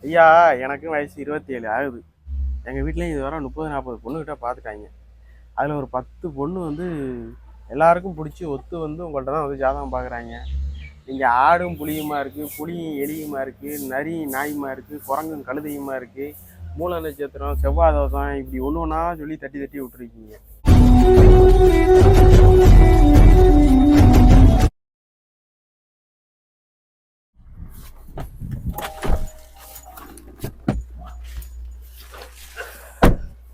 ஐயா, எனக்கும் வயசு 27 ஆகுது. எங்க வீட்லயும் இதுவரை 30, 40 பொண்ணுகிட்ட பார்த்துட்டாய்ங்க. அதுல ஒரு 10 பொண்ணு வந்து எல்லாருக்கும் புடிச்சு ஒத்து வந்து உங்கள்ட்ட தான் வந்து ஜாதகம் பார்க்குறாய்ங்க. நீங்க ஆடும் புலியுமா இருக்கு, புலியும் எலியுமா இருக்கு, நரியும் நாயுமா இருக்கு, குரங்கும் கழுதையுமா இருக்கு, மூல நட்சத்திரம், செவ்வாய் தோஷம் இப்படி ஒண்ணு ஒண்ணா சொல்லி தட்டி தட்டி விட்டுருக்கீங்க.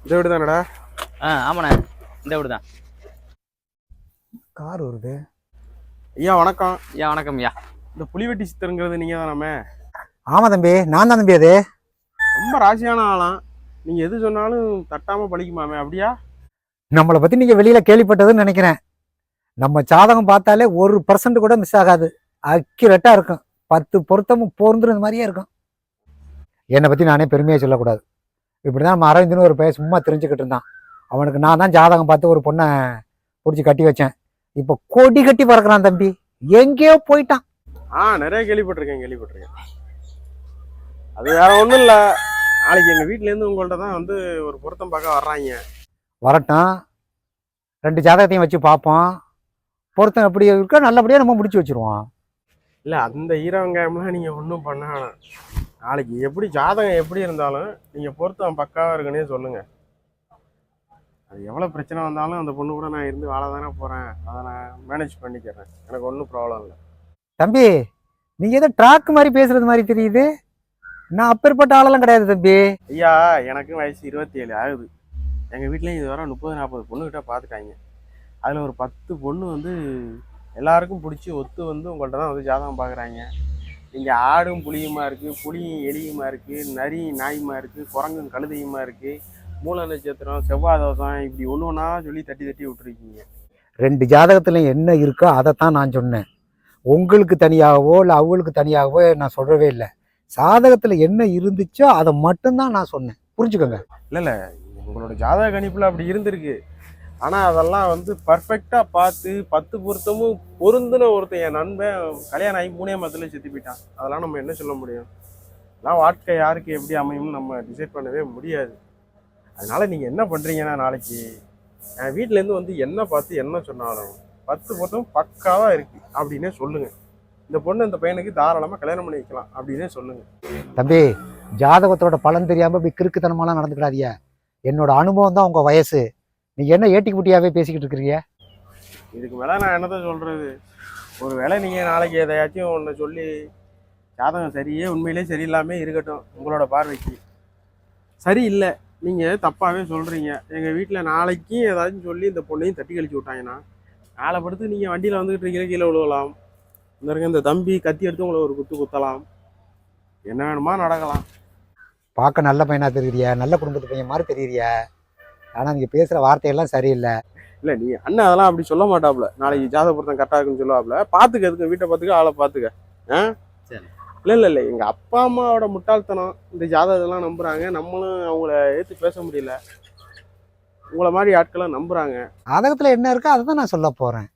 இதை விடுதானடா? ஆமாண்ணே, இந்த வீடு தான். கார் வருது. ஐயா வணக்கம். ஐயா வணக்கம் ஐயா. இந்த புலிவெட்டி சித்தருங்கிறது நீங்க தானே? ஆமா தம்பி, நான் தான் தம்பி. அது ரொம்ப ராசியான ஆளாம். நீங்க எது சொன்னாலும் தட்டாம பழிக்குமாமே, அப்படியா? நம்மளை பத்தி நீங்க வெளியில கேள்விப்பட்டதுன்னு நினைக்கிறேன். நம்ம ஜாதகம் பார்த்தாலே 1% கூட மிஸ் ஆகாது. அக்யூரேட்டா இருக்கும். 10 பொருத்தமும் பொருந்துறது மாதிரியே இருக்கும். என்னை பத்தி நானே பெருமையா சொல்லக்கூடாது. இப்படிதான் நம்ம அரவிந்தன்னு ஒரு பையன் சும்மா தெரிஞ்சுக்கிட்டு இருந்தான். அவனுக்கு நான் தான் ஜாதகம் பார்த்து ஒரு பொண்ணை பிடிச்சி கட்டி வச்சேன். இப்போ கொடி கட்டி பறக்கிறான் தம்பி. எங்கேயோ போயிட்டான். நிறைய கேள்விப்பட்டிருக்கேன். அது வேற ஒண்ணும் இல்ல. நாளைக்கு எங்க வீட்டுல இருந்து உங்கள்ட்ட தான் வந்து ஒரு பொருத்தம் பார்க்க வர்றாங்க. வரட்டும், 2 ஜாதகத்தையும் வச்சு பார்ப்போம். பொருத்தம் எப்படி இருக்கோ நல்லபடியா நம்ம முடிச்சு வச்சிருவோம். இல்ல, அந்த ஈரவங்காயம்லாம் நீங்க ஒன்றும் பண்ண வேணாம். நாளைக்கு எப்படி ஜாதகம் எப்படி இருந்தாலும் நீங்க பொருத்தம் பக்காவா இருக்குன்னே சொல்லுங்க. அது எவ்வளவு பிரச்சனை வந்தாலும் அந்த பொண்ணு கூட நான் இருந்து வாழ தானே போறேன். அதை நான் மேனேஜ் பண்ணிக்கிறேன். எனக்கு ஒன்றும் ப்ராப்ளம் இல்லை. தம்பி, நீங்க ஏதோ ட்ராக் மாதிரி பேசுறது மாதிரி தெரியுது. நான் அப்பேற்பட்ட ஆளெல்லாம் கிடையாது தம்பி. ஐயா, எனக்கும் வயசு 27 ஆகுது. எங்க வீட்லயும் இதுவரை 30, 40 பொண்ணுகிட்ட பார்த்துட்டாங்க. அதுல ஒரு 10 பொண்ணு வந்து எல்லாருக்கும் பிடிச்சி ஒத்து வந்து உங்கள்ட்ட தான் வந்து ஜாதகம் பார்க்குறாங்க. நீங்க ஆடும் புலியுமா இருக்கு, புலியும் எலியுமா இருக்கு, நரியும் நாயுமா இருக்கு, குரங்கும் கழுதையுமா இருக்கு, மூல நட்சத்திரம், செவ்வாய் தோஷம் இப்படி ஒண்ணு ஒண்ணா சொல்லி தட்டி தட்டி விட்டுருக்கீங்க. 2 ஜாதகத்துல என்ன இருக்கோ அதைத்தான் நான் சொன்னேன். உங்களுக்கு தனியாகவோ இல்லை அவங்களுக்கு தனியாகவோ நான் சொல்லவே இல்லை. சாதகத்துல என்ன இருந்துச்சோ அதை மட்டும்தான் நான் சொன்னேன். புரிஞ்சுக்கோங்க. இல்ல, உங்களோட ஜாதக கணிப்புல அப்படி இருந்திருக்கு. ஆனா அதெல்லாம் வந்து பர்ஃபெக்டா பார்த்து 10 பொருத்தமும் பொருந்தின ஒருத்தன் என் நண்பன் கல்யாணம் ஆகி 3 மாதத்துல செத்து போயிட்டான். அதெல்லாம் நம்ம என்ன சொல்ல முடியும்? அதெல்லாம் வாழ்க்கை யாருக்கு எப்படி அமையும்னு நம்ம டிசைட் பண்ணவே முடியாது. அதனால நீங்க என்ன பண்றீங்கன்னா, நாளைக்கு என் வீட்டுல இருந்து வந்து என்ன பார்த்து என்ன சொன்னாலும் 10 பொருத்தம் பக்காவா இருக்கு அப்படின்னே சொல்லுங்க. இந்த பொண்ணு இந்த பையனுக்கு தாராளமா கல்யாணம் பண்ணி வைக்கலாம் அப்படின்னே சொல்லுங்க. தம்பி, ஜாதகத்தோட பலன் தெரியாம இப்படி கிறுக்குத்தனமாலாம் நடந்துக்கிறாதியா. என்னோட அனுபவம் தான் உங்க வயசு. நீங்க என்ன ஏட்டிக்கு குட்டியாவே பேசிக்கிட்டு இருக்கிறீங்க? இதுக்கு மேல நான் என்னதான் சொல்றது? ஒரு வேளை நீங்க நாளைக்கு எதையாச்சும் ஒன்று சொல்லி ஜாதகம் சரியே உண்மையிலே சரியில்லாமே இருக்கட்டும், உங்களோட பார்வைக்கு சரியில்லை, நீங்க தப்பாவே சொல்றீங்க. எங்க வீட்டில் நாளைக்கு ஏதாச்சும் சொல்லி இந்த பொண்ணையும் தட்டி கழிச்சு விட்டாங்கன்னா, நாளை படுத்து நீங்க வண்டியில வந்துகிட்டு இருக்கீங்க, கீழே விழுவலாம். இந்த தம்பி கத்தி எடுத்து உங்களை ஒரு குத்து குத்தலாம். என்ன வேணுமா நடக்கலாம். பார்க்க நல்ல பையனா தெரியுறியா, நல்ல குடும்பத்து பையன் மாதிரி தெரியுறியா. ஆனா நீங்க பேசுற வார்த்தையெல்லாம் சரியில்லை. இல்லை, நீ அண்ணன் அதெல்லாம் அப்படி சொல்ல மாட்டாப்புல. நாளைக்கு ஜாதக பொருத்தம் கரெக்டாக இருக்குன்னு சொல்லுவாப்புல. பார்த்துக்க, எதுக்கு வீட்டை பார்த்துக்க, ஆளை பார்த்துக்க. இல்லை, எங்க அப்பா அம்மாவோட முட்டாள்தனம் இந்த ஜாதகத்தெல்லாம் நம்புறாங்க. நம்மளும் அவங்கள ஏற்று பேச முடியல. உங்களை மாதிரி ஆட்களை நம்புறாங்க. ஜாதகத்துல என்ன இருக்கோ அதை தான் நான் சொல்ல போறேன்.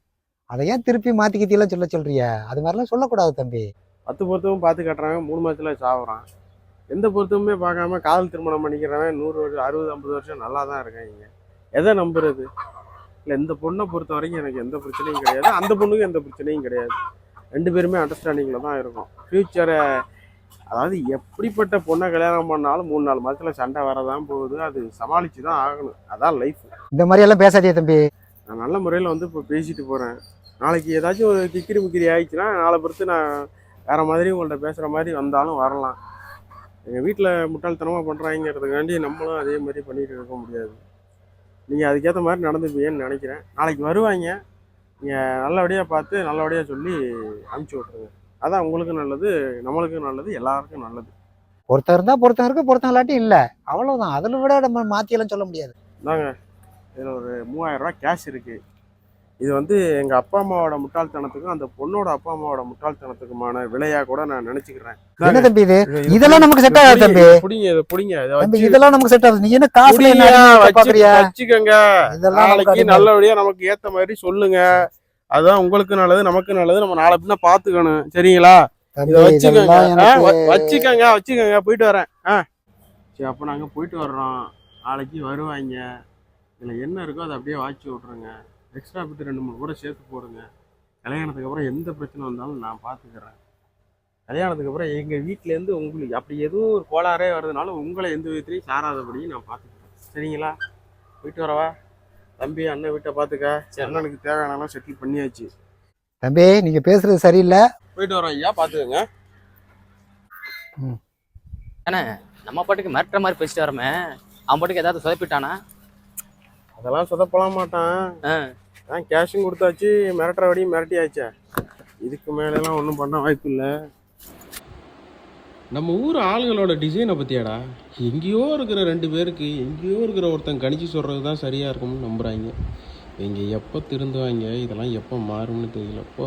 அதை ஏன் திருப்பி மாத்திக்கிட்டீலாம் சொல்றியா? அது மாதிரிலாம் சொல்லக்கூடாது தம்பி. 10 பொருத்தமும் பார்த்து கட்டுறாங்க, 3 மாதத்துல சாவுறான். எந்த பொருத்தமுமே பார்க்காம காதல் திருமணம் பண்ணிக்கிறவன் 100 வருஷம் 60, 50 வருஷம் நல்லா தான் இருக்காங்க. எதை நம்புறது? இல்லை, இந்த பொண்ணை பொறுத்த வரைக்கும் எனக்கு எந்த பிரச்சனையும் கிடையாது, அந்த பொண்ணுக்கும் எந்த பிரச்சனையும் கிடையாது. 2 பேருமே அண்டர்ஸ்டாண்டிங்கில் தான் இருக்கும். ஃப்யூச்சரை அதாவது எப்படிப்பட்ட பொண்ணை கல்யாணம் பண்ணாலும் 3-4 மாதத்தில் சண்டை வரதான் போகுது. அது சமாளித்து தான் ஆகணும். அதான் லைஃப். இந்த மாதிரியெல்லாம் பேசாதே தம்பி. நான் நல்ல முறையில் வந்து இப்போ பேசிட்டு போகிறேன். நாளைக்கு ஏதாச்சும் ஒரு கிக்கிரி முக்கிரி ஆயிடுச்சுன்னா நாளை பொறுத்து நான் வேறு மாதிரி உங்கள்கிட்ட பேசுகிற மாதிரி வந்தாலும் வரலாம். எங்கள் வீட்டில் முட்டாள்தனமாக பண்ணுறாங்கிறதுக்காண்டி நம்மளும் அதே மாதிரி பண்ணிகிட்டு இருக்க முடியாது. நீங்கள் அதுக்கேற்ற மாதிரி நடந்துப்பீங்கன்னு நினைக்கிறேன். நாளைக்கு வருவாங்க. நீங்கள் நல்லபடியாக பார்த்து நல்லபடியாக சொல்லி அனுப்பிச்சி விட்ருங்க. அதான் உங்களுக்கும் நல்லது, நம்மளுக்கும் நல்லது, எல்லாருக்கும் நல்லது. பொருத்தம் இருந்தால் பொருத்தம் இருக்கு, பொருத்தம் இல்லாட்டி இல்லை, அவ்வளோதான். அதில் விட நம்ம மாற்றியெல்லாம் சொல்ல முடியாது. இந்தாங்க, இதில் ஒரு 3000 ரூபா கேஷ் இருக்குது. இது வந்து எங்கள் அப்பா அம்மாவோட முட்டாள்தனத்துக்கும் அந்த பொண்ணோட அப்பா அம்மாவோட முட்டாள்தனத்துக்குமான விலையாக கூட நான் நினைச்சுக்கிறேன். என்ன தம்பி இது? இதெல்லாம் நமக்கு செட் ஆகாது தம்பி. புடிங்க இதெல்லாம் நமக்கு செட் ஆகுது. நீ என்ன காசு வச்சுக்கோங்க. நாளைக்கு நல்லபடியா நமக்கு ஏத்த மாதிரி சொல்லுங்க. அதுதான் உங்களுக்கு நல்லது, நமக்கு நல்லது. நம்ம நாளை பின்ன பாத்துக்கணும், சரிங்களா? தம்பி, இதை வச்சுக்கோங்க இதெல்லாம் எனக்கு வச்சுக்கோங்க போயிட்டு வரேன். சரி, அப்போ நாங்கள் போயிட்டு வர்றோம். நாளைக்கு வருவாங்க. இதில் என்ன இருக்கோ அதை அப்படியே வாட்சி விட்ருங்க. எக்ஸ்ட்ரா பிட்டு 2-3 கூட சேர்த்து போடுங்க. கல்யாணத்துக்கு அப்புறம் எந்த பிரச்சனை வந்தாலும் நான் பார்த்துக்கிறேன். கல்யாணத்துக்கு அப்புறம் எங்கள் வீட்டிலேருந்து உங்களுக்கு அப்படி எதுவும் ஒரு கோளாறே வருதுனாலும் உங்களை எந்த விதத்துலையும் சாராதபடி நான் பார்த்துக்கிறேன். சரிங்களா? போயிட்டு வரவா? தம்பி, அண்ணன் வீட்டை பார்த்துக்க. அண்ணனுக்கு தேவையானலாம் செட்டில் பண்ணியாச்சு. தம்பி, நீங்க பேசுறது சரியில்லை. போயிட்டு வரோம் ஐயா, பார்த்துக்கோங்க. அண்ணே, நம்ம பாட்டுக்கு மிரட்டுற மாதிரி பேசிட்டு வரமே, அவன் பாட்டுக்கு ஏதாவது சொதப்பிட்டானா? அதெல்லாம் சொதப்பலாம் மாட்டான். நான் கேஷும் கொடுத்தாச்சு, மிரட்டுற வடியும் மிரட்டியாச்சா. இதுக்கு மேலெல்லாம் ஒன்றும் பண்ண வாய்ப்பு இல்லை. நம்ம ஊர் ஆளுங்களோட டிசைனை பற்றியாடா, எங்கேயோ இருக்கிற 2 பேருக்கு எங்கேயோ இருக்கிற ஒருத்தன் கணிச்சு சொல்கிறது தான் சரியாக இருக்கும்னு நம்புகிறாங்க. இவங்க எப்போ திருந்துவாங்க, இதெல்லாம் எப்போ மாறும்னு தெரியல. போ.